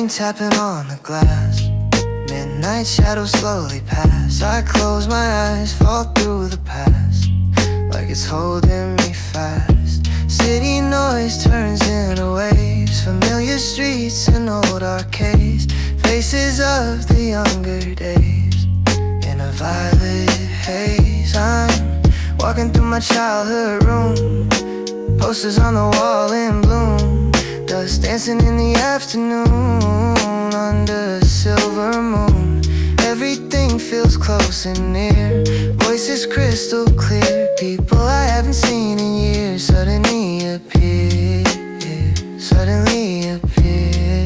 rain tapping on the glass. Midnight shadows slowly pass. I close my eyes, fall through the past, like it's holding me fast. City noise turns into waves, familiar streets and old arcades, faces of the younger days in a violet haze. I'm walking through my childhood room, posters on the wall in bloom, dust dancing in the afternoon under a silver moon. Everything feels close and near, voices crystal clear. People I haven't seen in years suddenly appear, suddenly appear.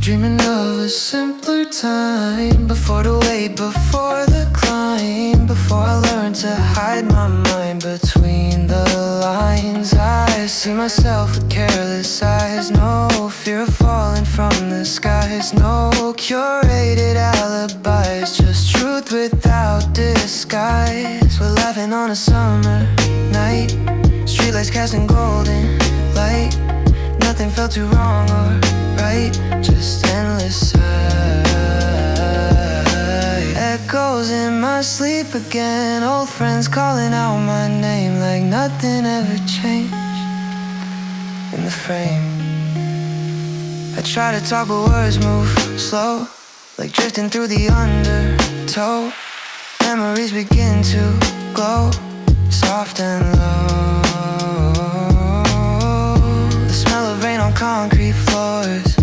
Dreaming of a simpler time, before the wait, before the climb, before I learned to hide my mind between the lines. I see myself with careless eyes, no fear of falling from the skies, no curated alibis, just truth without disguise. We're laughing on a summer night, streetlights casting golden light. Nothing felt too wrong or right, just endless sight. Echoes in my sleep again, old friends calling out my name, like nothing ever changed in the frame. I try to talk but words move slow, like drifting through the undertow. Memories begin to glow, soft and low. The smell of rain on concrete floors,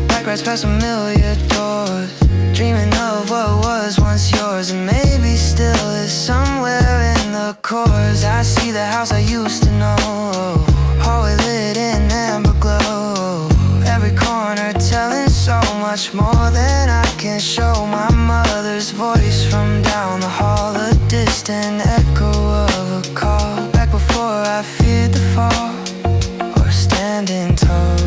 bike rides past familiar doors, dreaming of what was once yours and maybe still is somewhere in the cores. I see the house I used to know, hallway lit in amber glow, every corner telling so much more than I can show. My mother's voice from down the hall, a distant echo of a call, back before I feared the fall or standing tall.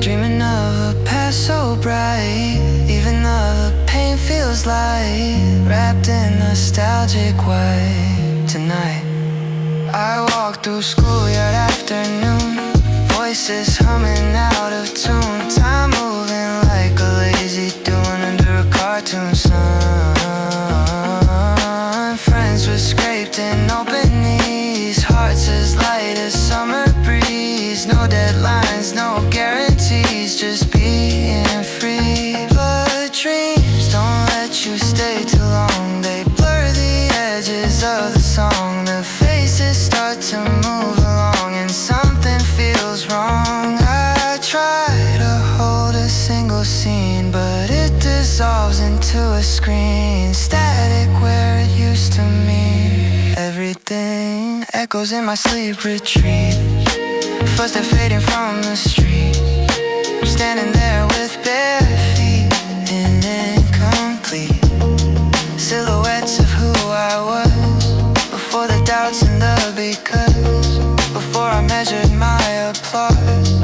Dreaming of a past so bright, even though the pain feels light, wrapped in nostalgic white. Tonight I walk through schoolyard afternoon, voices humming out of tune, time moving like a lazy dune under a cartoon sun. Friends with scraped and open knees, hearts as light as summer breeze. No deadlines, no guarantees, just being free. But dreams don't let you stay too long, they blur the edges of the song. The faces start to move along and something feels wrong. I try to hold a single scene, but it dissolves into a screen, static where it used to mean. Everything echoes in my sleep retreat, first they're fading from the street. I'm standing there with bare feet in incomplete silhouettes of who I was, before the doubts and the because, before I measured my applause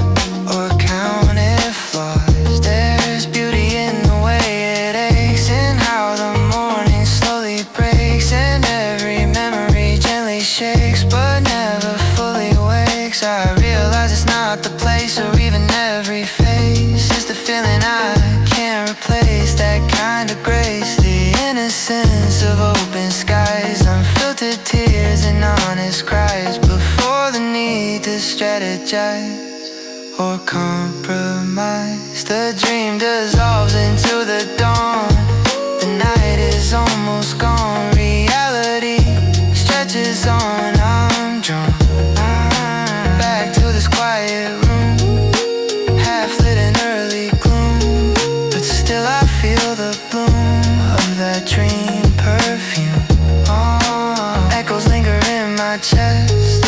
or counted flaws. There's beauty in the way it aches, and how the morning slowly breaks, and every memory gently shakes but never fully wakes. I realize it's not the place or even every face, it's the feeling I can't replace, that kind of grace, the innocence of open skies, unfiltered tears and honest cries, before the need to strategize or compromise. The dream dissolves into the dawn, the night is almost gone, reality stretches on. I'm drawn back to this quiet room, half lit in early gloom, but still I feel the bloom of that dream perfume. Echoes linger in my chest,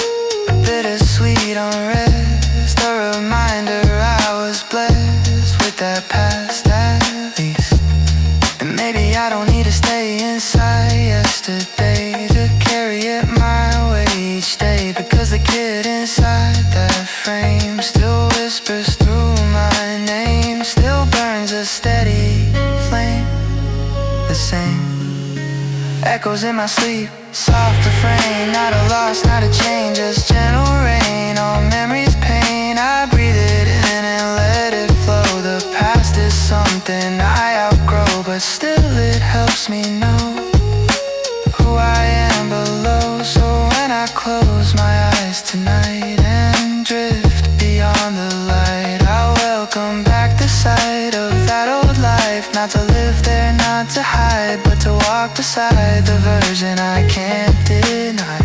bittersweet unrest, a reminder I was blessed with that past at least. And maybe I don't need to stay inside yesterday to carry it my way each day, because the kid inside that frame still whispers through my name, still burns a steady flame, the same. Echoes in my sleep, soft refrain, not a loss, not a change, just gentle rain, all memories pain. something I outgrow, but still it helps me know who I am below. So when I close my eyes tonight and drift beyond the light, I welcome back the sight of that old life. Not to live there, not to hide, but to walk beside the version I can't deny.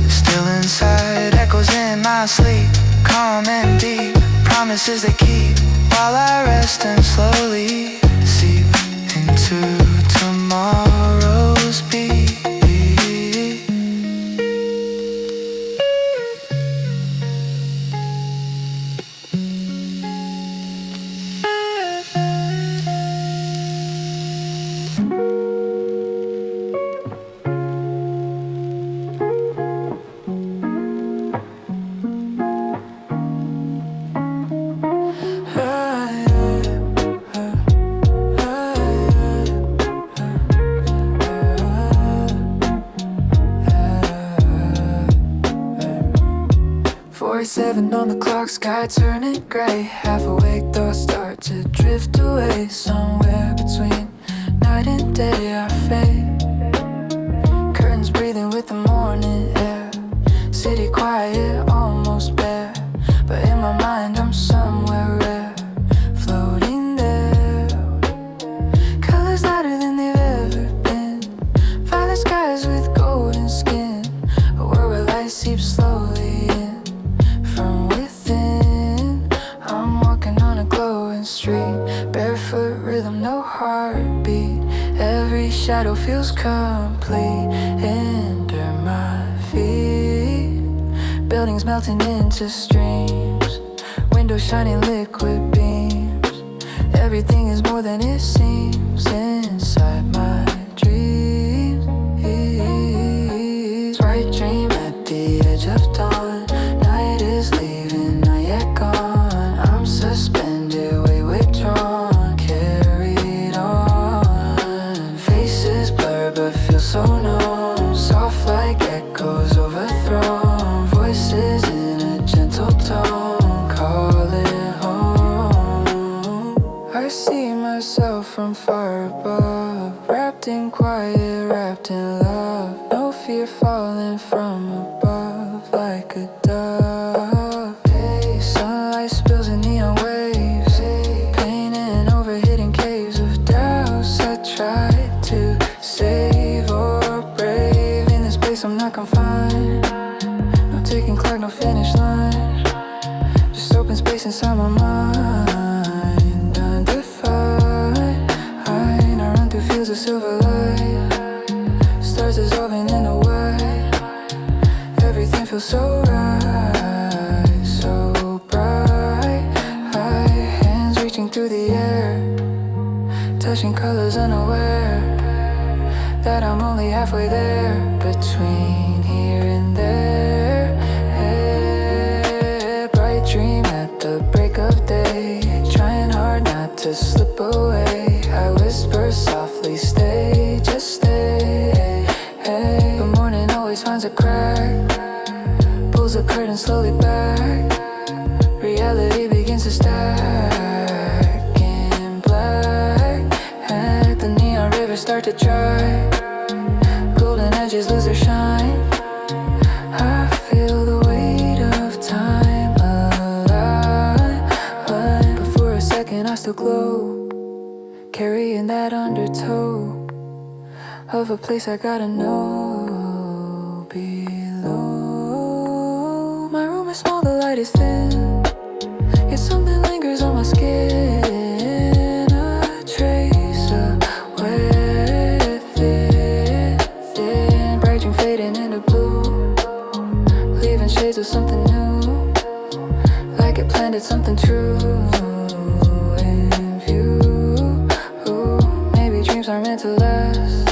Still inside, echoes in my sleep, calm and deep, promises they keep, while I rest and slowly seep into tomorrow's beat. Seven on the clock, sky turning gray. Half awake, thoughts start to drift away. Somewhere between night and day I fade. Curtains breathing with the morning air. City quiet, almost bare. But in my mind I'm somewhere rare, floating there. Colors lighter than they've ever been. Violet skies with golden skin. A world where light seeps slowly in. From within, I'm walking on a glowing street. Barefoot rhythm, no heartbeat. Every shadow feels complete under my feet. Buildings melting into streams. Windows shining liquid beams. Everything is more than it seems inside my dreams. Bright dream at the edge of dawn. Night is leaving, not yet gone. I'm suspended, way withdrawn, carried on. Faces blur but feel so known. Soft like echoes overthrown. Voices in a gentle tone, calling home. I see myself from far above, wrapped in quiet, wrapped in love. No fear falling from above like a dove. Hey, sunlight spills in neon waves. Hey, painting over hidden caves of doubts I tried to save or brave. In this place I'm not confined. No ticking clock, no finish line. Just open space inside my mind, undefined. I run through fields of silver light. Stars dissolving in the white. Everything feels so right, so bright. Hands reaching through the air, touching colors unaware that I'm only halfway there, between here and there. Bright dream at the break of day, trying hard not to slip away. I whisper softly, stay, just stay. The morning always finds a crack, pulls the curtain slowly back. Reality begins to stack in black. At the neon rivers start to dry. Golden edges lose their shine. I feel the weight of time alive. But for a second I still glow, carrying that undertow of a place I gotta know below. My room is small, the light is thin, yet something lingers on my skin. A trace of within. Bright dream fading into blue, leaving shades of something new, like it planted something true in view. Ooh, maybe dreams are meant to last.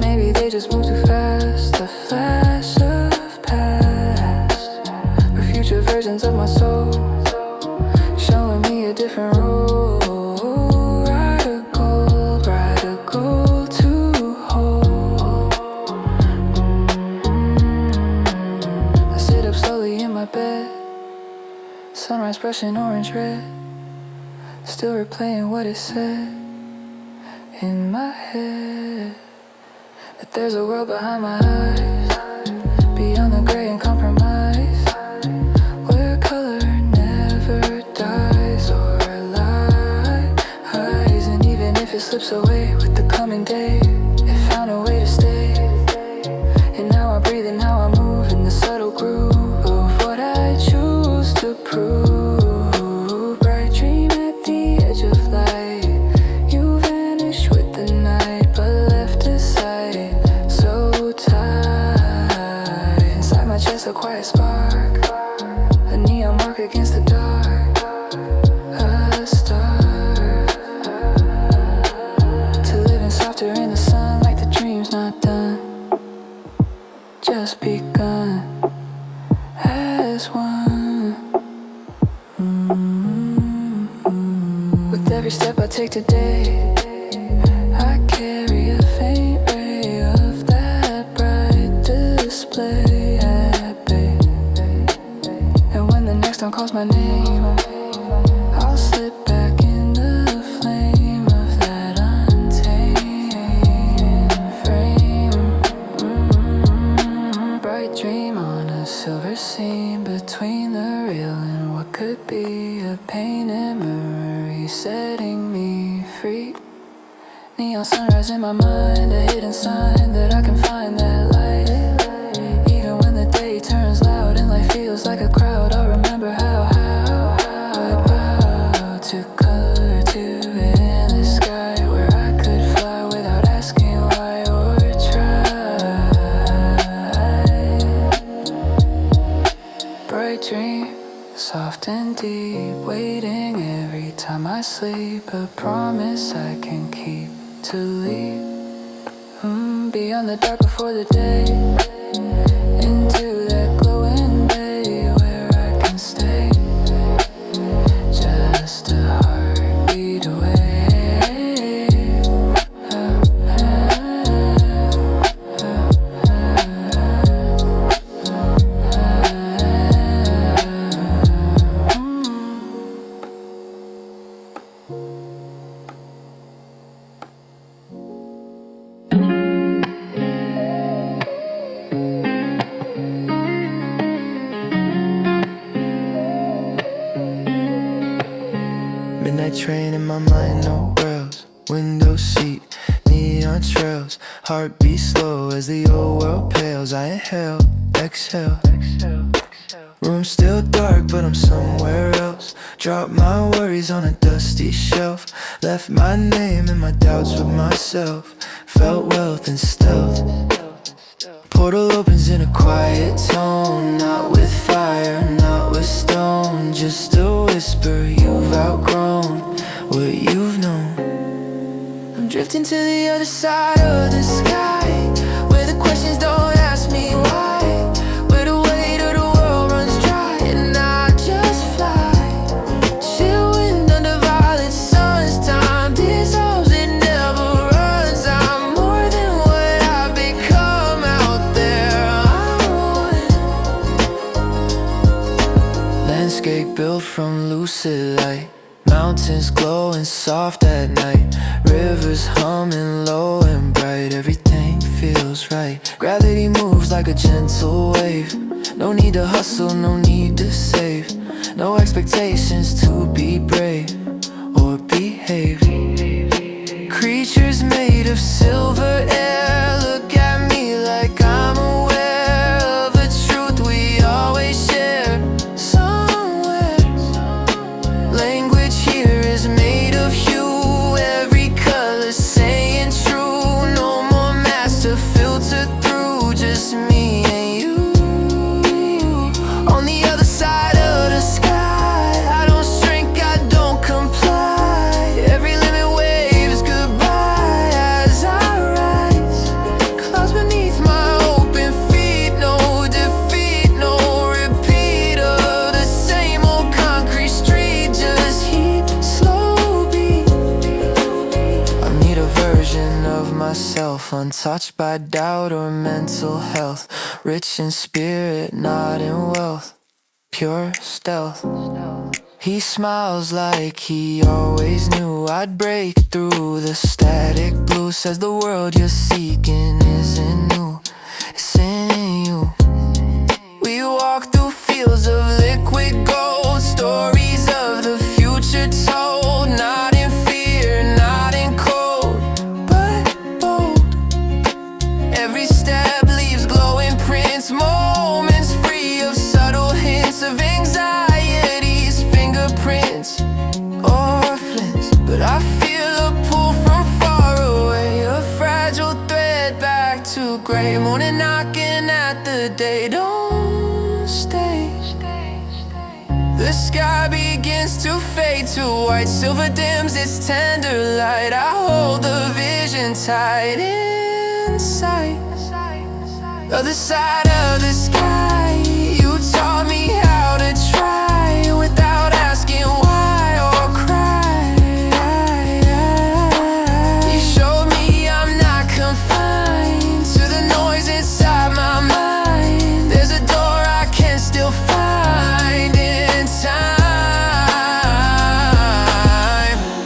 Maybe they just move too fast. The flash of past, or future versions of my soul, showing me a different role. Radical to hold. I sit up slowly in my bed, sunrise brushing orange red. still replaying what it said in my head. That there's a world behind my eyes, beyond the gray and compromise, where color never dies or lies. And even if it slips away with the coming day, it found a way to stay. And now I breathe and now I move in the subtle groove of what I choose to prove. Bright dream at the edge of light, you vanish with the night, but left aside, so tight. Inside my chest a quiet spark, a neon mark against the dark, a star. To living softer in the sun, like the dream's not done, just begun as one. With every step I take today, I carry a faint ray of that bright display at bay. And when the next one calls my name, I'll slip back in the flame of that untamed frame. Bright dream on a silver seam between the real and what could be a painted memory, setting me free. Neon sunrise in my mind, a hidden sign that I can find that light. Even when the day turns loud and life feels like a crowd, I'll remember how I bow to color, to it in the sky, where I could fly without asking why or try. Bright dream, soft and deep, waiting every time I sleep, a promise I can keep to leave beyond the dark before the day, into that glowing bay where I can stay, just a heartbeat away. Midnight train in my mind, no rails, window seat, neon trails, heartbeat slow as the old world pales. I inhale, exhale, room still dark but I'm somewhere else. Drop my worries on a dusty shelf, left my name and my doubts with myself. Felt wealth and stealth, portal opens in a quiet tone, not with fire, not with stone, just a whisper. You've outgrown what you've known. I'm drifting to the other side of the sky, where the questions don't ask me why, where the weight of the world runs dry and I just fly. Chill wind under violet suns, time dissolves, it never runs. I'm more than what I've become out there. Landscape built from lucid light, mountains glowing soft at night, rivers humming low and bright. Everything feels right, gravity moves like a gentle wave. No need to hustle, no need to save, no expectations to be brave or behave. Creatures made of silver air look at me like I'm aware of a truth we always share somewhere. Language here is made of hue, every color saying true. No more mask to filter through, just me and you. On the other side of the sky, I don't shrink, I don't comply. Every limit waves goodbye as I rise. Clouds beneath my open feet, no defeat, no repeat of the same old concrete street, just heat, slow beat. I need a version of myself, untouched by doubt or mental health, rich in spirit, not in wealth, pure stealth. He smiles like he always knew I'd break through the static blue. Says the world you're seeking isn't new, it's in you. We walk through fields of liquid gold, stories of the future told, not in fear, not in cold, but bold. Every step leaves glowing prints, moments free of subtle hints of anxieties, fingerprints or flints. But I feel a pull from far away, a fragile thread back to gray. Morning knocking at the day, don't stay. The sky begins to fade to white, silver dims its tender light. I hold the vision tight in sight. Other side of the sky, you taught me how to try without asking why or cry. You showed me I'm not confined to the noise inside my mind. There's a door I can still find in time.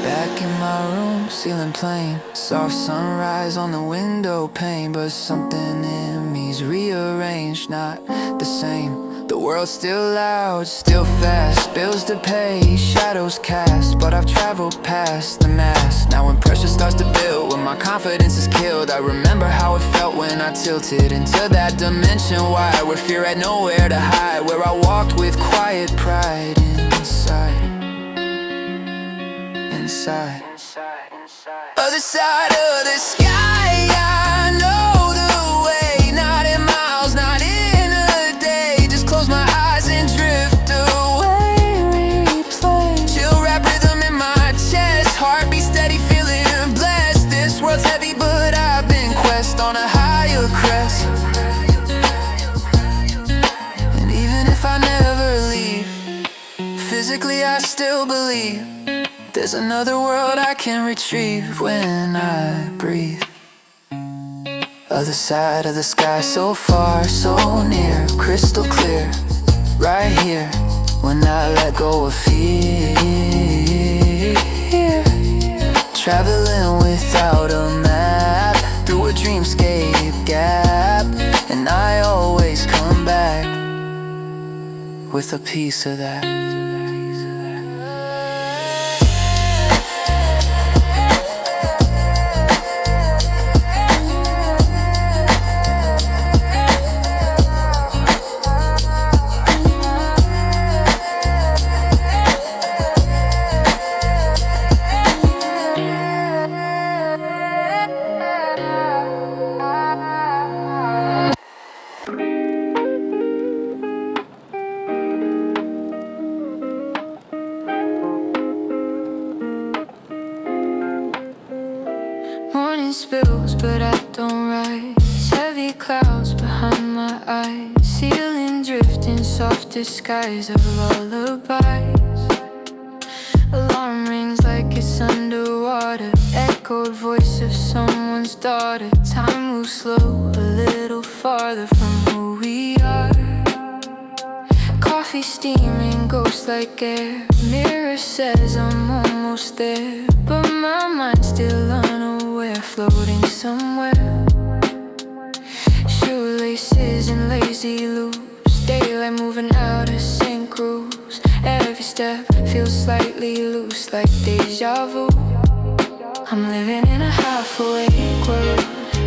Back in my room, ceiling plain, soft sunrise on the window pane, but something in me's rearranged, not the same. The world's still loud, still fast, bills to pay, shadows cast, but I've traveled past the mask. Now when pressure starts to build, when my confidence is killed, I remember how it felt when I tilted into that dimension wide, where fear had nowhere to hide, where I walked with quiet pride inside. Other side of the sky, I know the way. Not in miles, not in a day. Just close my eyes and drift away. Replay. Chill rap rhythm in my chest, heartbeat steady, feeling blessed. This world's heavy, but I've been quest on a higher crest. And even if I never leave, physically I still believe there's another world I can retrieve when I breathe. Other side of the sky, so far, so near, crystal clear, right here, when I let go of fear. Traveling without a map, through a dreamscape gap, and I always come back with a piece of that. Morning spills, but I don't rise. Heavy clouds behind my eyes, ceiling drifting, soft disguise of lullabies. Alarm rings like it's underwater, echoed voice of someone's daughter. Time moves slow, a little farther from who we are. Coffee steaming, ghost like air. Mirror says I'm almost there, but my mind's still unaware, floating somewhere. Shoelaces and lazy loops, daylight moving out of sync grooves. Every step feels slightly loose, like deja vu. I'm living in a half-awake world,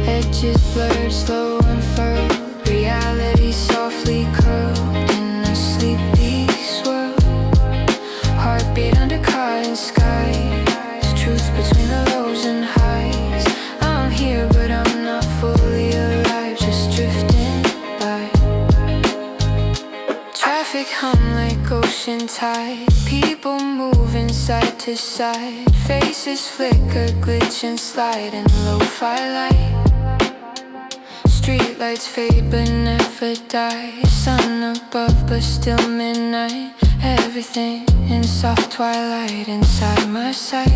edges blurred, slow unfurled. Reality softly curled in a sleepy swirl. Heartbeat under cotton skies, truth between the lows and highs. I'm here but I'm not fully alive, just drifting by. Traffic hum like ocean tide, people moving side to side. Faces flicker, glitch and slide in lo-fi light. Street lights fade but never die. Sun above but still midnight. Everything in soft twilight inside my sight.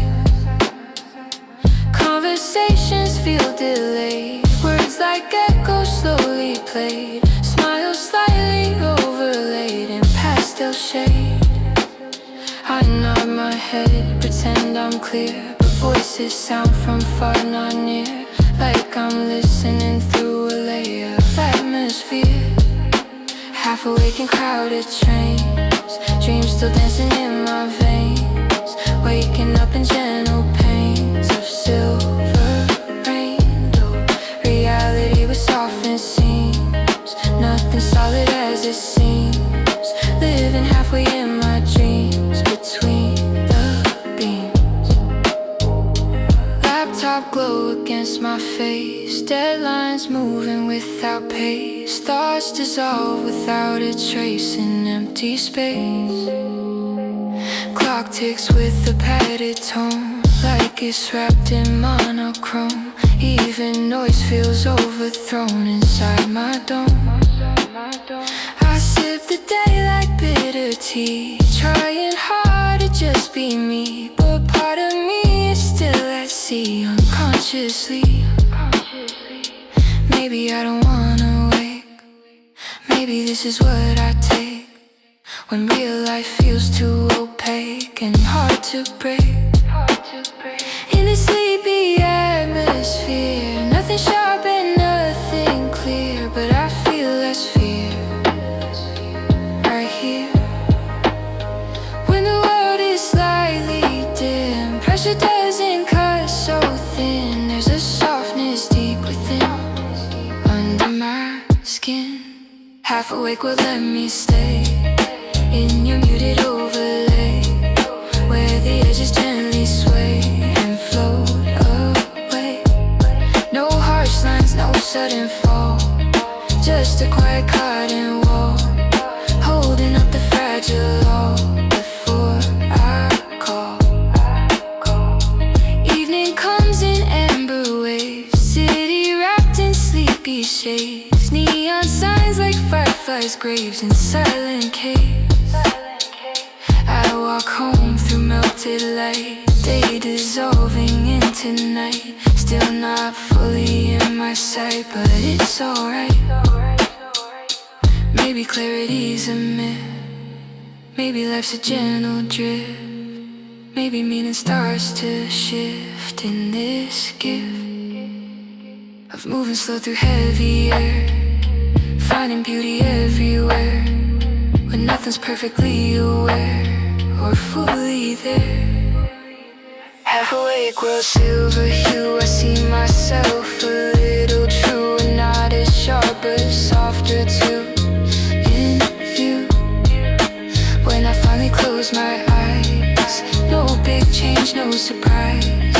Conversations feel delayed, words like echoes slowly played. Smiles slightly overlaid in pastel shade. head, pretend I'm clear, but voices sound from far, not near, like I'm listening through a layer of atmosphere. Half awake in crowded trains, dreams still dancing in my veins, waking up in gentle pains of silver rainbow. Reality was softened seams, nothing solid as it seems, living halfway in my dreams between the beams. Laptop glow against my face, deadlines moving without pace, thoughts dissolve without a trace in empty space. Clock ticks with a padded tone, like it's wrapped in monochrome. Even noise feels overthrown inside my dome. I sip the day like bitter tea, trying hard to just be me, but part of me is still at sea unconsciously. Maybe I don't wanna wake, maybe this is what I take when real life feels too opaque and hard to break. In a sleepy atmosphere, nothing sharp and nothing clear, but I feel less fear right here. When the world is slightly dim, pressure doesn't cut so thin, there's a softness deep within, under my skin. Half awake will let me stay in your muted overlay, where the edges gently sway and float away. No harsh lines, no sudden fall, just a quiet cotton wall, holding up the fragile all before I call. Evening comes in amber waves, city wrapped in sleepy shades, neon signs like fireflies, graves in silent caves. I walk home through melted light, day dissolving into night, still not fully in my sight, but it's alright. Maybe clarity's a myth, maybe life's a gentle drift, maybe meaning starts to shift in this gift of moving slow through heavy air, finding beauty everywhere, when nothing's perfectly aware or fully there. Half awake, world silver hue, I see myself a little truer, not as sharp but softer too, in view. When I finally close my eyes, no big change, no surprise,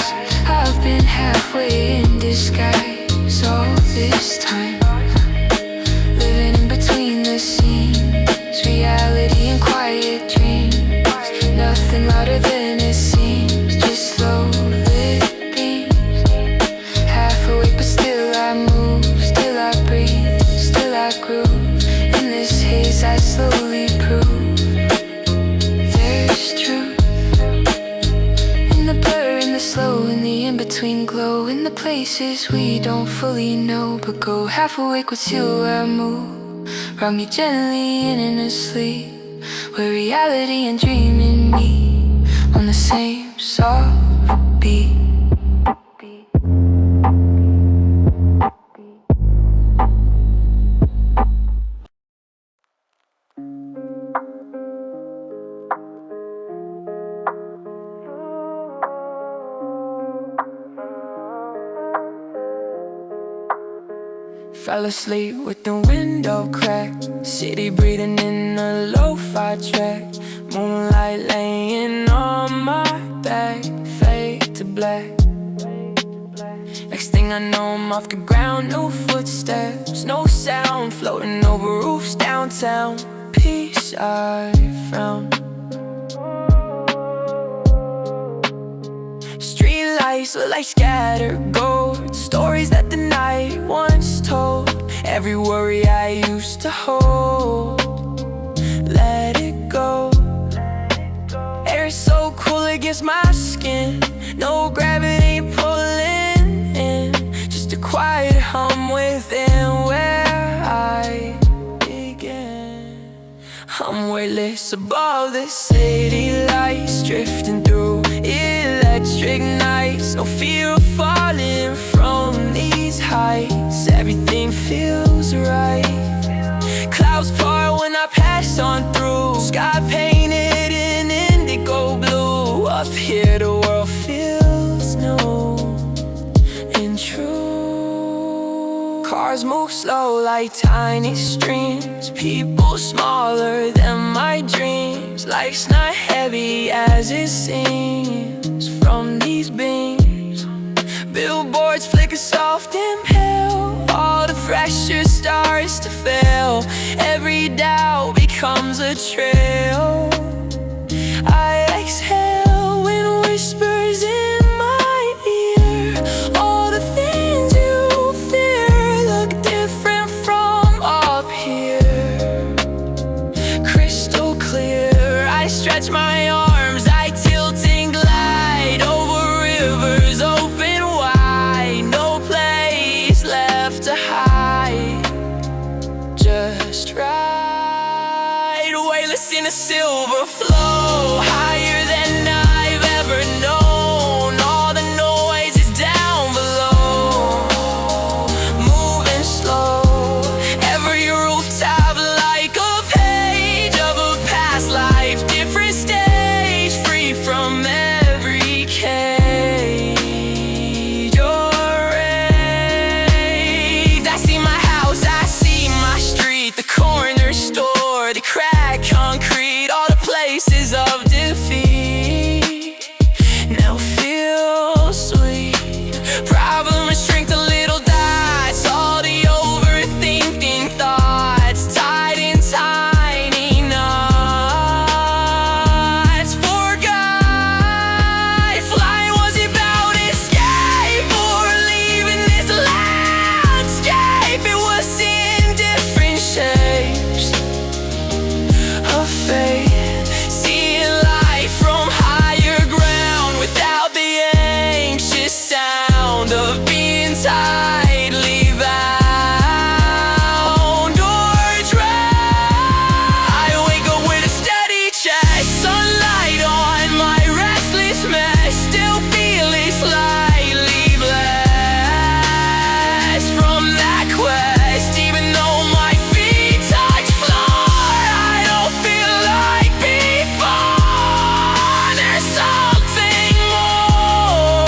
I've been halfway in disguise all this time, living in between the scenes, reality and quiet dreams, nothing louder than it seems, just slow lit beams. Half awake but still I move, still I breathe, still I groove, in this haze I slowly prove there's truth. In the blur, in the slow, in the in-between glow, in the places we don't fully know but go. Half awake with you I move, rock me gently in and asleep, where reality and dreaming meet on the same soft beat. Fell asleep with the window cracked, city breathing in a lo-fi track, moonlight laying on my back, fade to black. Next thing I know I'm off the ground, no footsteps, no sound, floating over roofs downtown, peace I found. Street lights look like scattered gold, stories that the night once told, every worry I used to hold, let it go. Air is so cool against my skin, no gravity pulling in, just a quiet hum within where I begin. I'm weightless above the city lights, drifting through perfect nights, no fear of falling from these heights. Everything feels right. Clouds part when I pass on through. Sky painted in indigo blue. Up here the world feels new and true. Cars move slow like tiny streams. People smaller than my dreams. Life's not heavy as it seems from these beams. Billboards flicker soft and pale. All the pressure starts to fail. Every doubt becomes a trail. I exhale when whispers in my ear. All the things you fear look different from up here. Crystal clear, I stretch my arms, I tilt and glide over rivers open wide. No place left to hide, just right. Weightless in a silver flow, higher than I've ever known. All the noise is down below, moving slow. Every rooftop like a page of a past life. Different stage, free from every cage or rage. I see my house, I see my street, the corner store, the cracked concrete, all the places of defeat now feel sweet. Problems shrink to little dots, all the overthinking thoughts tied in tiny knots. Forgot flying was about escape or leaving this landscape. It was in different shapes of faith, seeing life from higher ground without the anxious sound of being tightly bound or drowned. I wake up with a steady chest, sunlight on my restless mess. Still feeling slightly blessed from that quest. Even though my feet touch floor, I don't feel like before. There's something more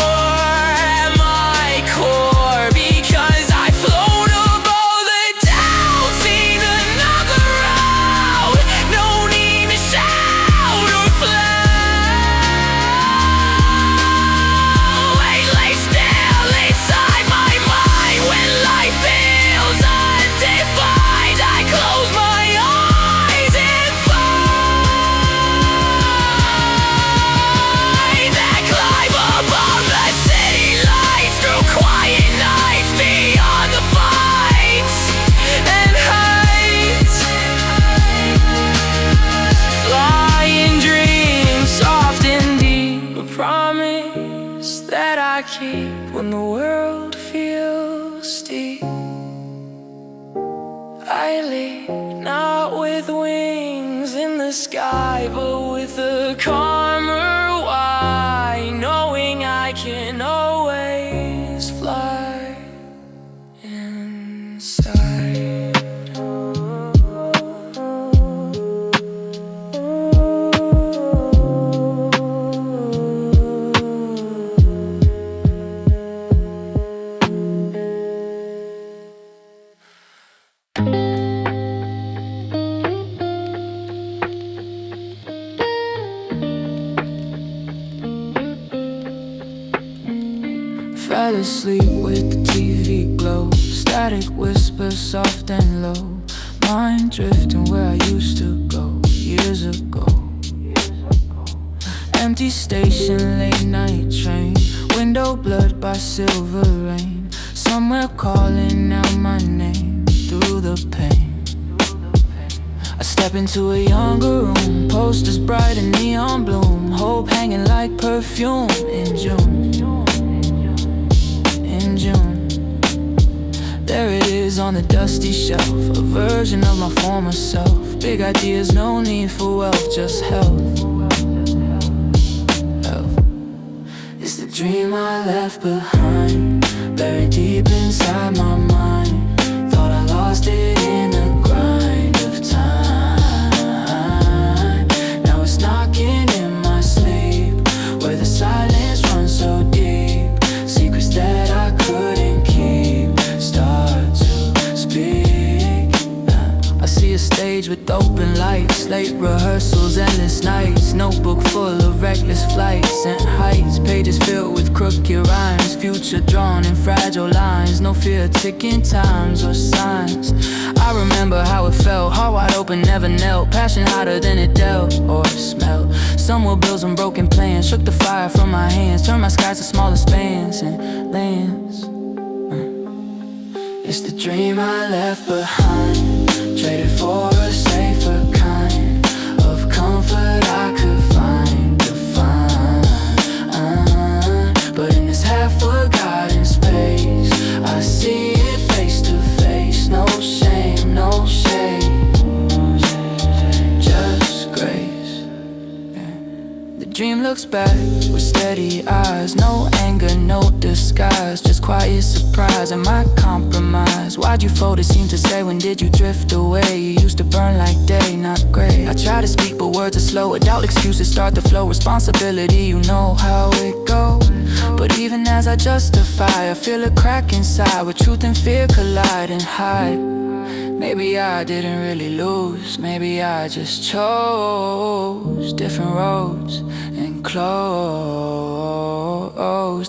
at my core, because I float above the doubt, seen another route. No need to shout or flow. Wait, lay still inside my mind when life feels undefined. I close my eyes and find that climb above the city lights, through quiet nights, beyond the fights and heights. Flying dreams, soft and deep, a promise that I keep when the world feels steep. I leap, not with wings in the sky, but with a calmer why, knowing I can always fly inside. Fell asleep with the TV glow. Static whispers soft and low. Mind drifting where I used to go years ago. Empty station, late night train. Window blurred by silver rain. Somewhere calling out my name through the pain. I step into a younger room. Posters bright and neon bloom. Hope hanging like perfume in June. In June. There it is on the dusty shelf, a version of my former self. Big ideas, no need for wealth, just health. Health. It's the dream I left behind, buried deep inside my mind. Thought I lost it in the grind of time. Now it's knocking in my sleep, where the silence runs so deep. Secrets that I couldn't keep start to speak. I see a stage with open lights, late rehearsals, endless nights. Notebook full of reckless flights and heights. Pages filled with crooked rhymes, future drawn in fragile lines. No fear of ticking times or signs. I remember how it felt, heart wide open, never knelt. Passion hotter than it dealt or smelled. Some were bills and broken plans, shook the fire from my hands, turned my skies to smaller spans and lands. It's the dream I left behind, traded for a safer kind of comfort I could find, define. But in this half-forgotten space, I see it face to face. No shame, no shame, just grace. The dream looks back with steady eyes, no anger, no disguise, just quiet surprise and my compromise. Why'd you fold, it seemed to say, when did you drift away? You used to burn like day, not gray. I try to speak but words are slow, adult excuses start to flow. Responsibility, you know how it goes. But even as I justify, I feel a crack inside, where truth and fear collide and hide. Maybe I didn't really lose, maybe I just chose different roads and closed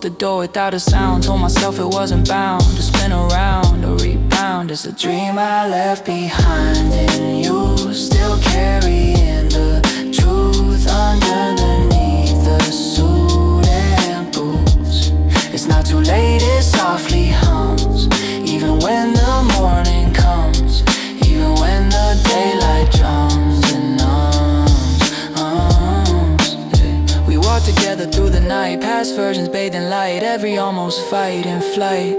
the door without a sound. Told myself it wasn't bound to spin around or rebound. It's a dream I left behind, and you still carrying the truth underneath the suit and boots. It's not too late, it softly hums, even when the morning comes, even when the daylight drums and ums. We walk together through the night, past versions bathed in light, every almost fight in flight.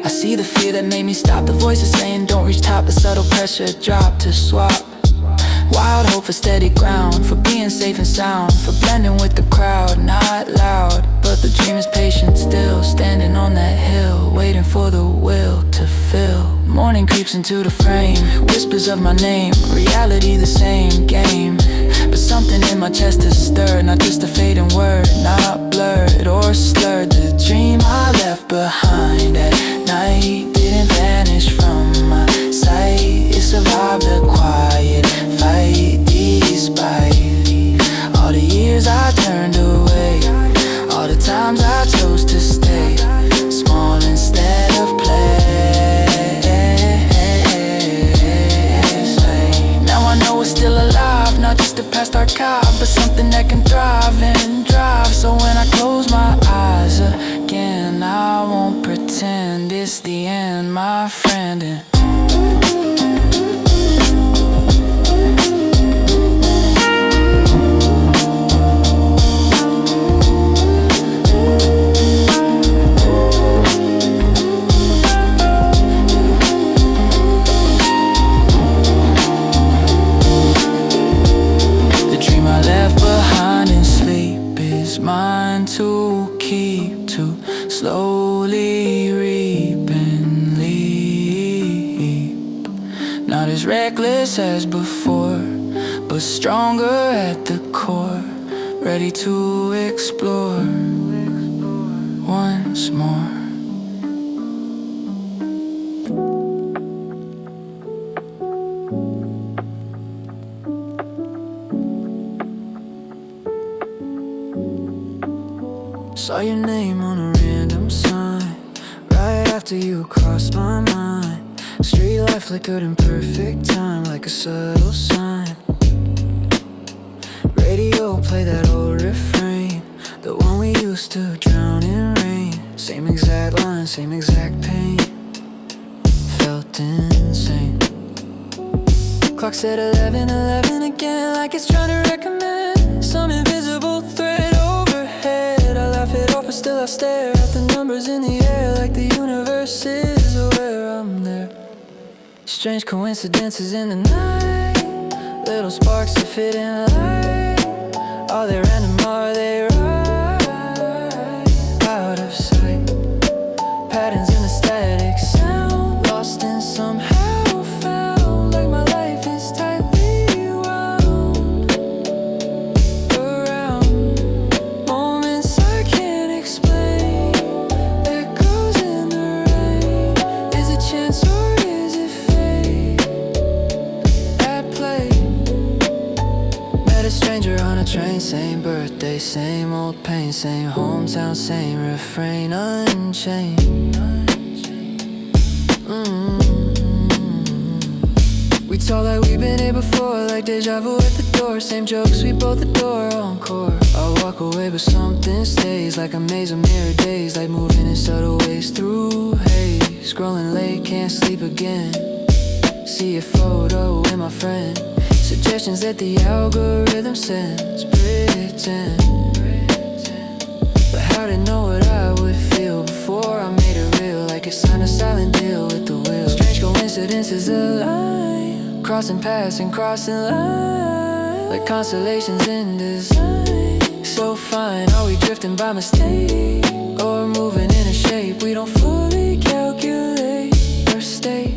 I see the fear that made me stop, the voices saying don't reach top, the subtle pressure drop to swap. Wild hope for steady ground, for being safe and sound, for blending with the crowd, not loud. But the dream is patient still, standing on that hill, waiting for the will to fill. Morning creeps into the frame, whispers of my name, reality the same game. But something in my chest is stirred, not just a fading word, not blurred or slurred. The dream I left behind at night didn't vanish from my sight. It survived the quiet fight, despite all the years I turned away, all the times I chose to stay small instead of play. Now I know it's still alive, not just a past archive, but something that can thrive and drive. So when I close my eyes again, I won't pretend it's the end, my friend. And mine to keep, to slowly reap and leap. Not as reckless as before, but stronger at the core, ready to explore once more. Saw your name on a random sign, right after you crossed my mind. Street life flickered in perfect time, like a subtle sign. Radio play that old refrain, the one we used to drown in rain. Same exact line, same exact pain. Felt insane. Clock said 11:11 again, like it's trying to recommend some invisible thread overhead. I laugh it off, but still I stare at the numbers in the air, like the universe is aware I'm there. Strange coincidences in the night, little sparks of hidden light. Are they random, are they right? I rain, same birthday, same old pain, same hometown, same refrain, unchanged. We talk like we've been here before, like deja vu at the door. Same jokes, we both adore, encore. I walk away but something stays, like a maze of mirror days, like moving in subtle ways through haze. Scrolling late, can't sleep again. See a photo with my friend, suggestions that the algorithm sends. Pretend, but how to know what I would feel before I made it real, like it signed a silent deal with the wheel. Strange coincidences align, crossing paths and crossing lines, like constellations in design. So fine, are we drifting by mistake, or moving in a shape we don't fully calculate or state?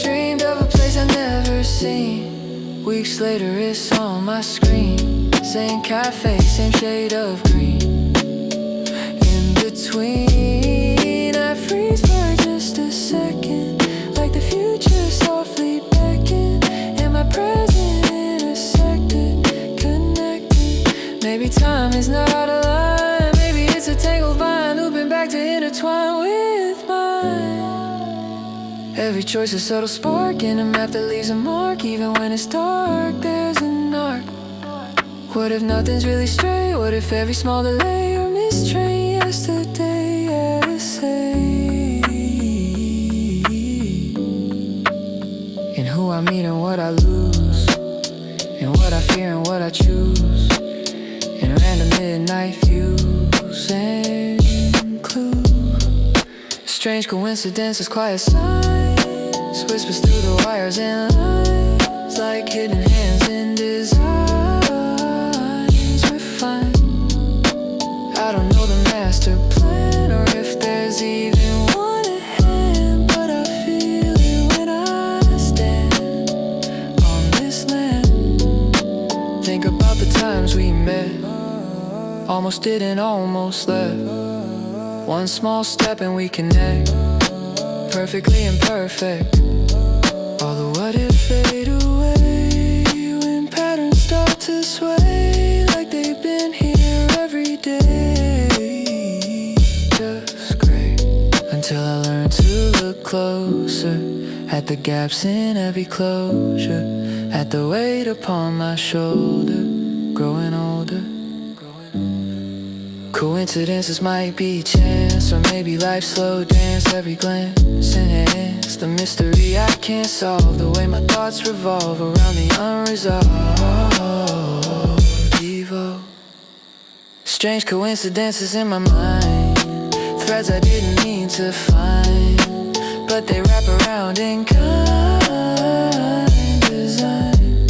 Dreamed of a place I've never seen, weeks later it's on my screen. Same cafe, same shade of green. In between, I freeze for just a second, like the future softly beckon, and my present intersected, connected. Maybe time is not a line, maybe it's a tangled vine, looping back to intertwine with mine. Every choice a subtle spark in a map that leaves a mark, even when it's dark, there's an arc. What if nothing's really straight? What if every small delay or missed train yesterday had a say in who I meet and what I lose, and what I fear and what I choose, in random midnight views and clues. Strange coincidences, quiet signs, whispers through the wires and lines, like hidden hands in design. I don't know the master plan, or if there's even one at hand, but I feel it when I stand on this land. Think about the times we met, almost didn't, almost left. One small step and we connect, perfectly imperfect. All the what if fade away when patterns start to sway, like they've been here every day. Until I learn to look closer at the gaps in every closure, at the weight upon my shoulder, growing older. Coincidences might be chance, or maybe life's slow dance. Every glance enhance the mystery I can't solve, the way my thoughts revolve around the unresolved. Evo. Strange coincidences in my mind, threads I didn't mean to find, but they wrap around in kind design.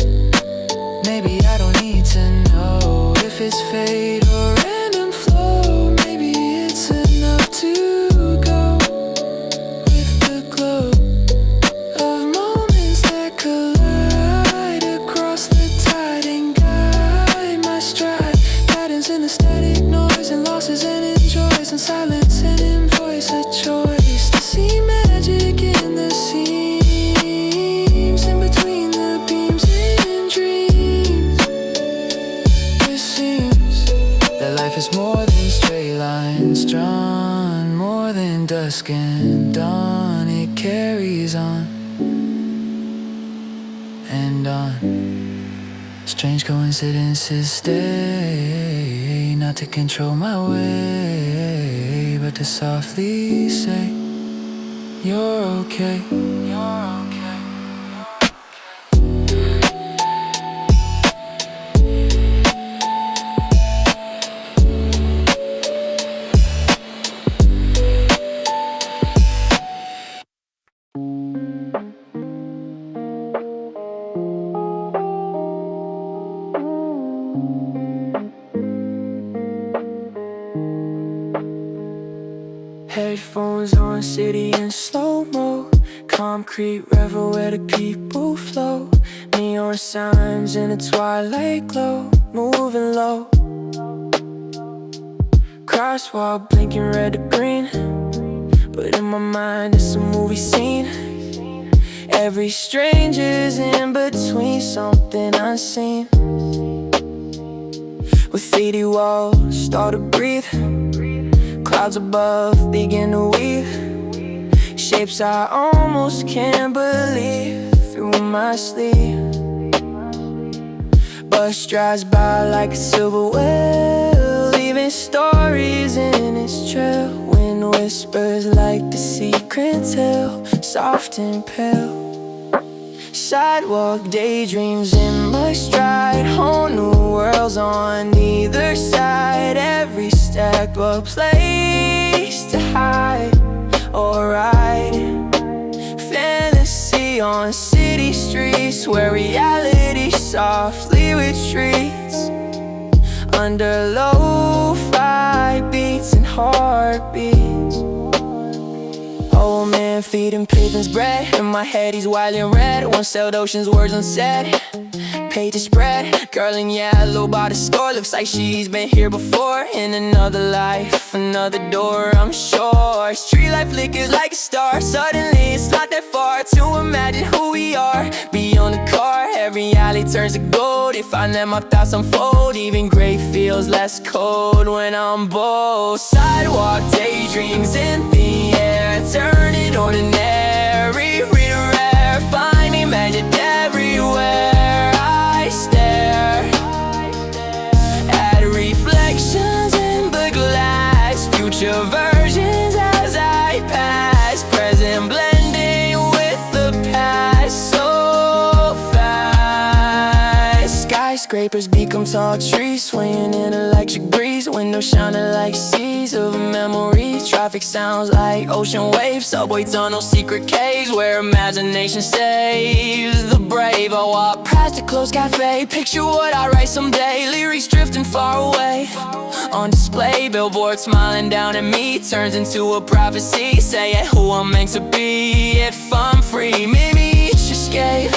Maybe I don't need to know if it's fate or random flow. Maybe it's enough to go with the glow of moments that collide across the tide and guide my stride. Patterns in the static noise, and losses and enjoys, and silence and invoice, a choice to see magic in the seams, in between the beams and dreams. It seems that life is more than straight lines drawn, more than dusk and dawn. It carries on and on. Strange coincidences stay, not to control my way, but to softly say, you're okay. You're okay. Headphones on, city in slow-mo, concrete revel where the people flow. Neon signs in a twilight glow, moving low. Crosswalk blinking red to green, but in my mind it's a movie scene. Every stranger's in between, something unseen. with city walls start to breathe. Clouds above begin to weave shapes I almost can't believe through my sleep. Bus drives by like a silver whale, leaving stories in its trail. Wind whispers like the secret tale, soft and pale. Sidewalk daydreams in my stride, whole new worlds on either side. Every stacked up place to hide or ride. Fantasy on city streets where reality softly retreats under lo-fi beats and heartbeats. Old man feeding pigeons bread, in my head he's wild and red. One-celled oceans, words unsaid, pages spread. Girl in yellow by the store, looks like she's been here before. In another life, another door, I'm sure. Street life flickers like a star, suddenly it's not that far to imagine who we are. Beyond the car, every alley turns to gold. If I let my thoughts unfold, even gray feels less cold when I'm bold. Sidewalk daydreams in the air, turning ordinary, read rare, finding magic everywhere. I stare at reflections in the glass, future versions as I pass, present blending with the past so fast. Skyscrapers become tall trees, swaying in electric breeze, windows shining like seas of memory. Traffic sounds like ocean waves, subway tunnels, secret caves where imagination saves the brave. I walk past a closed cafe, picture what I write someday. Lyrics drifting far away on display, billboard smiling down at me turns into a prophecy, saying who I'm meant to be if I'm free. Maybe it's escape,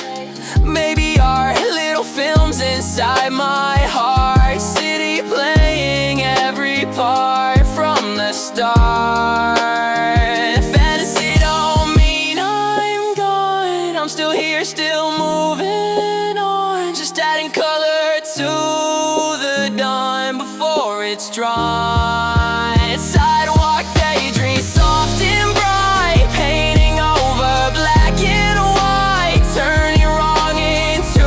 maybe art, little films inside my heart, city playing every part from the start. Fantasy don't mean I'm gone, I'm still here, still moving on, just adding color to the dawn before it's drawn. Sidewalk daydreams, soft and bright, painting over black and white, turning wrong into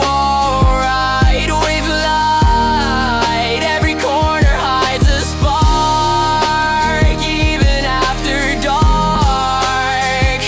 alright. With light, every corner hides a spark, even after dark.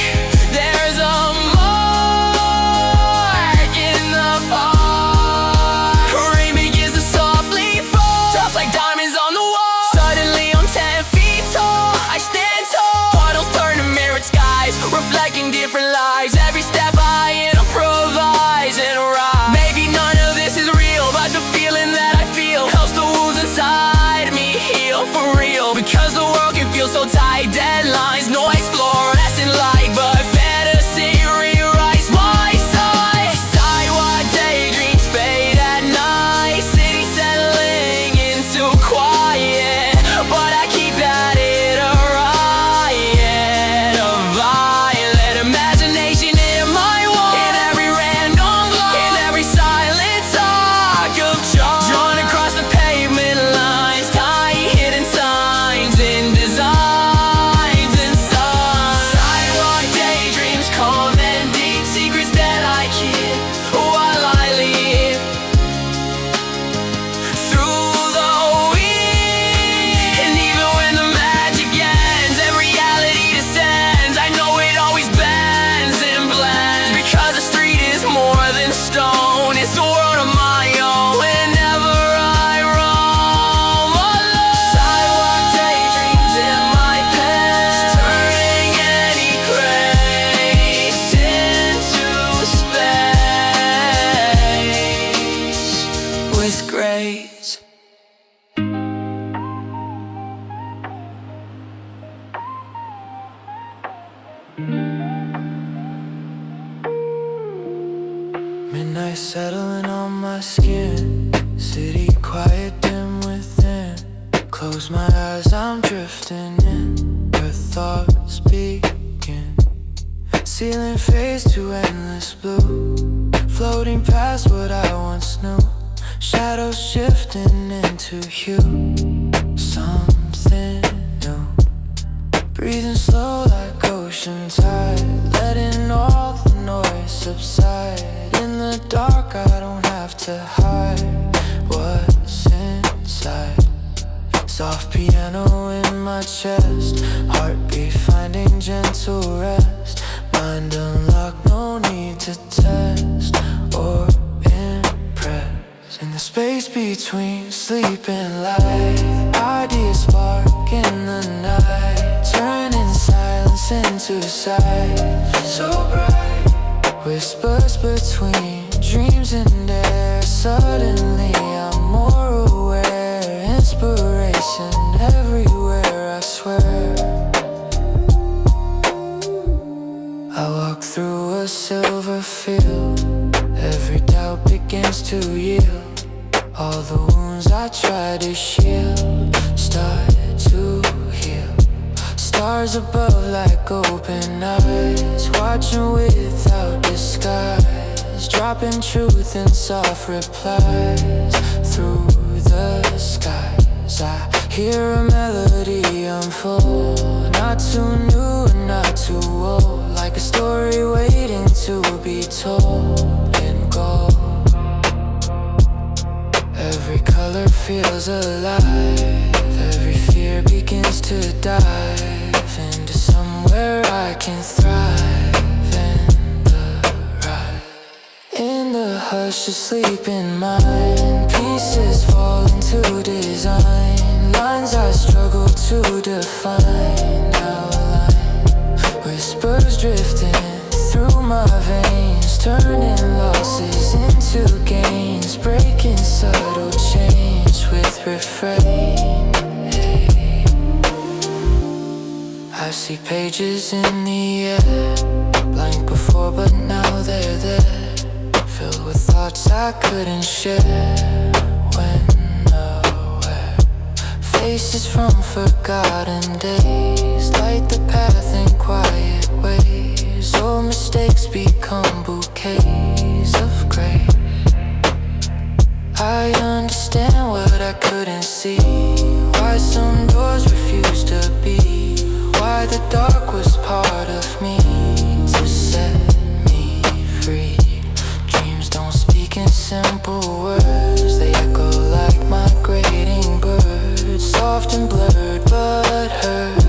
There's a mark in the park. Rain begins to softly fall, drops like diamonds on the wall. Suddenly I'm 10 feet tall, I stand tall. Puddles turn to mirrored skies, reflecting different lives. Every step I improvise and rise. Maybe none of this is real, but the feeling that I feel helps the wounds inside me heal for real. Because the world can feel so tight, deadlines, noise, fluorescent light, but fantasy rewrites my side. Sidewalk daydreams fade at night, city settling into quiet, but I keep at it a riot, a violent imagination in my wall, in every random block, in every silent talk of chalk, drawn across the pavement lines, tiny hidden signs in designs and signs. Sidewalk daydreams, calm and deep, secrets that I keep while I leave through the week. And even when the magic ends and reality descends, I know it always bends and blends, because the street is more than stone, it's a world of my own whenever I roam alone. Sidewalk daydreams in my pen, turning any grace into space with grace. Midnight settling on my skin, city quiet, dim within. Close my eyes, I'm drifting in where thoughts begin. Ceiling fades to endless blue, floating past what I once knew. Shadows shifting into hue, something new. Breathing slow like ocean tide, letting all the noise subside. In the dark I don't have to hide what's inside. Soft piano in my chest, heartbeat finding gentle rest. Mind unlocked, no need to test or impress. In the space between sleep and light, ideas spark in the night, turning silence into sight. So bright, whispers between dreams and air. Suddenly I'm more aware, inspiration everywhere, I swear. I walk through a silver field, every doubt begins to yield. All the wounds I try to shield start to heal. Stars above like open eyes, watching without disguise, dropping truth in soft replies through the skies. I hear a melody unfold, not too new and not too old, like a story waiting to be told in gold. Every color feels alive, every fear begins to dive into somewhere I can thrive. In the ride, in the hush of sleeping mind, pieces fall into design. Lines I struggle to define, now align. Whispers drifting through my veins, turning losses into gains, breaking subtle change with refrain. Hey. I see pages in the air, blank before but now they're there, filled with thoughts I couldn't share when nowhere. Faces from forgotten days light the path in quiet ways. Old mistakes become bouquets of gray. I understand what I couldn't see, why some doors refuse to be, why the dark was part of me to set me free. Dreams don't speak in simple words, they echo like migrating birds, soft and blurred but heard.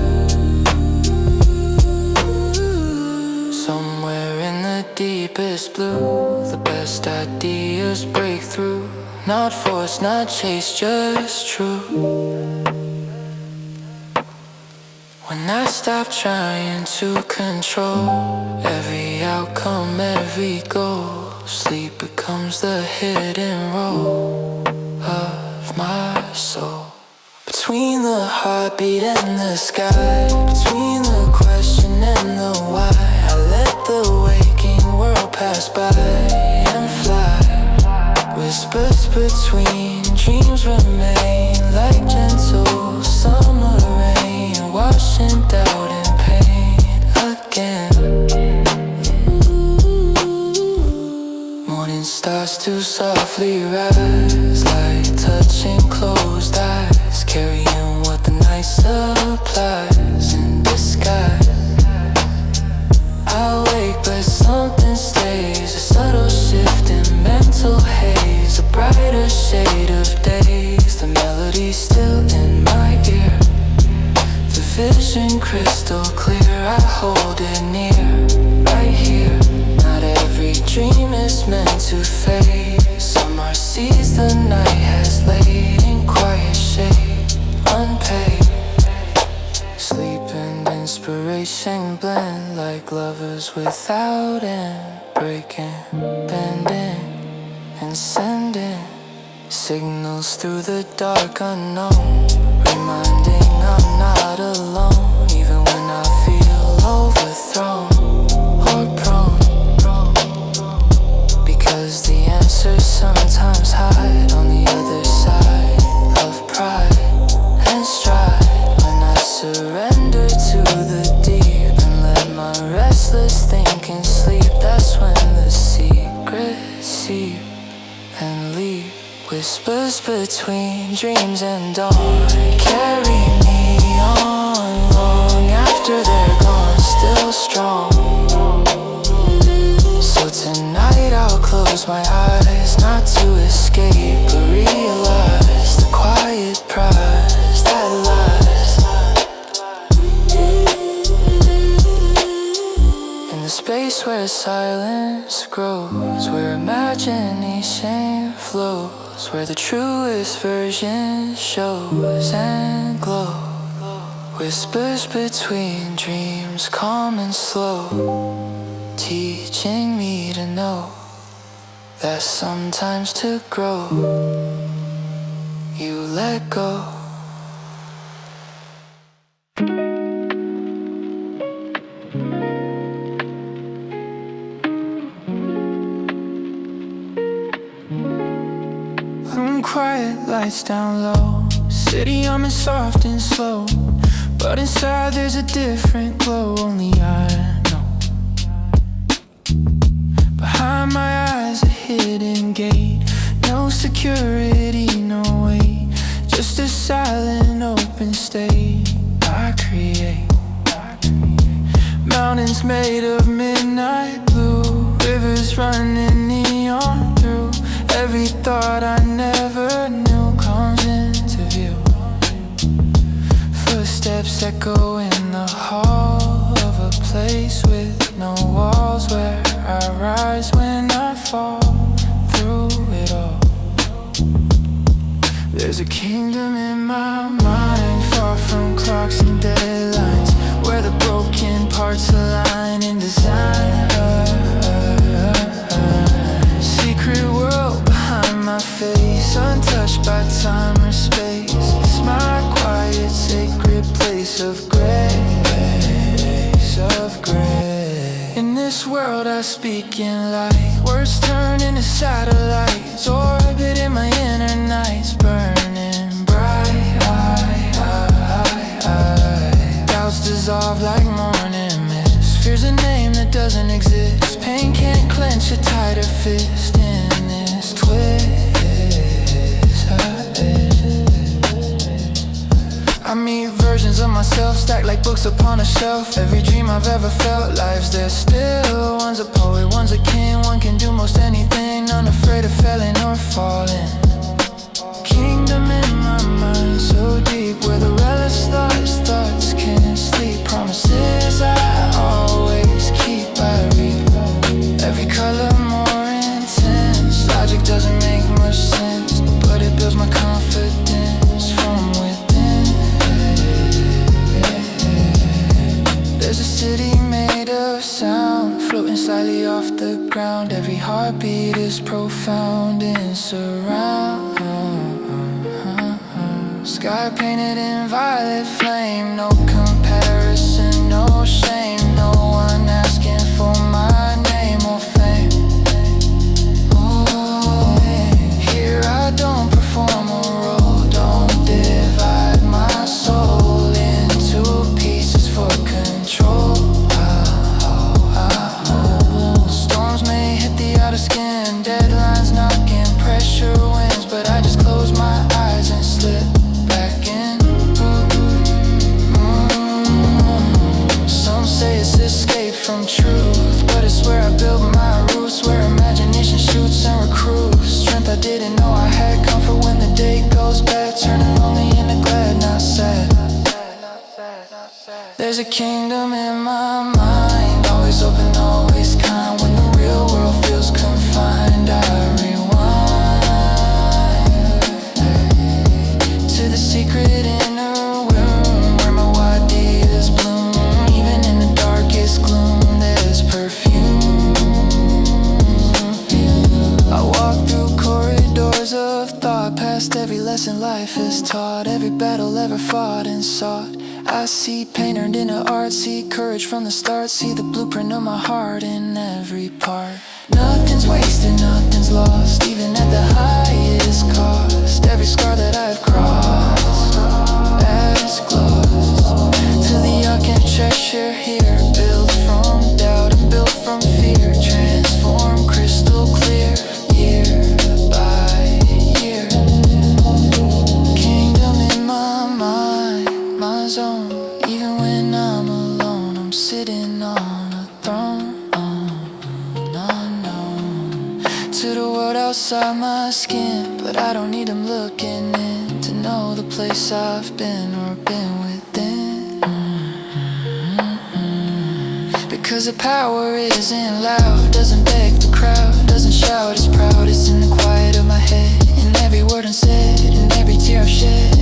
Somewhere in the deepest blue, the best ideas break through, not forced, not chased, just true. When I stop trying to control every outcome, every goal, sleep becomes the hidden role of my soul. Between the heartbeat and the sky, between the question and the why, I let the waking world pass by and fly. Whispers between dreams remain like gentle summer rain, washing doubt and pain again. Morning starts to softly rise, light touching closed eyes, carrying what the night supplies in disguise. I wake but something stays, a subtle shift in mental haze, a brighter shade of days, the melody still in my ear, the vision crystal clear, I hold it near, right here. Not every dream is meant to fade, some are seeds the night has laid in quiet shade, unpaid. Sleep and inspiration blend like lovers without end, breaking, bending, and sending signals through the dark unknown, reminding I'm not alone, even when I feel overthrown or prone. Because the answers sometimes hide on the other side of pride and stride. When I surrender to the deep and let my restless thinking sleep, that's when the secrets seep and leap with whispers between dreams and dawn carry me on long after they're gone, still strong. So tonight I'll close my eyes, not to escape, but realize the quiet prize that lies in the space where silence grows, where imagination flows, where the truest version shows and glows. Whispers between dreams, calm and slow, teaching me to know that sometimes to grow, you let go. Room quiet, lights down low, city humming soft and slow, but inside there's a different glow, only I know. Behind my eyes a hidden gate, no security, no way, just a silent open state I create. Mountains made of midnight blue, rivers running neon through every thought I never knew comes into view. Footsteps echo in the hall of a place with no walls, where I rise when I fall through it all. There's a kingdom in my mind, far from clocks and deadlines, where the broken parts align in design. Secret world behind my face, untouched by time or space. It's my quiet, sacred place of grace, of grace. In this world I speak in light, words turn into satellites, orbiting my inner nights, burning bright. Doubts dissolve like morning mist, fear's a name that doesn't exist. Pain can't clench a tighter fist in this twist. I meet versions of myself stacked like books upon a shelf. Every dream I've ever felt, lives there still. One's a poet, one's a king, one can do most anything, unafraid of failing or falling. Kingdom in my mind, so deep, where the restless thoughts can't sleep. Promises I always keep, I read every color more intense. Logic doesn't make much sense, but it builds my confidence from within. There's a city made of sound, floating slightly off the ground. Every heartbeat is profound in surround. Sky painted in violet flame, no comparison, no shame, no one asking for my name or fame. Oh, here I don't perform a role, don't divide my soul into pieces for control. Storms may hit the outer skin, deadlines knocking, pressure wins, but I just close my eyes and slip back in. Some say it's escape from truth, but it's where I build my roots, where imagination shoots and recruits. Strength I didn't know I had, comfort when the day goes bad, turning lonely into glad, not sad. There's a kingdom in my mind, always open, always kind. When the real world feels confined, I rewind to the secret inner room, where my ideas bloom. Even in the darkest gloom, there's perfume. I walk through corridors of thought, past every lesson life has taught, every battle ever fought and sought. I see pain turned into art, see courage from the start, see the blueprint of my heart in every part. Nothing's wasted, nothing's lost, even at the highest cost. Every scar that I've crossed as gloss to the architecture here, built from doubt and built from fear, transform crystal clear, year by year. I'm sitting on a throne, unknown to the world outside my skin. But I don't need them looking in to know the place I've been or been within. Because the power isn't loud, doesn't beg the crowd, doesn't shout, it's proud, it's in the quiet of my head. In every word unsaid, in every tear I've shed,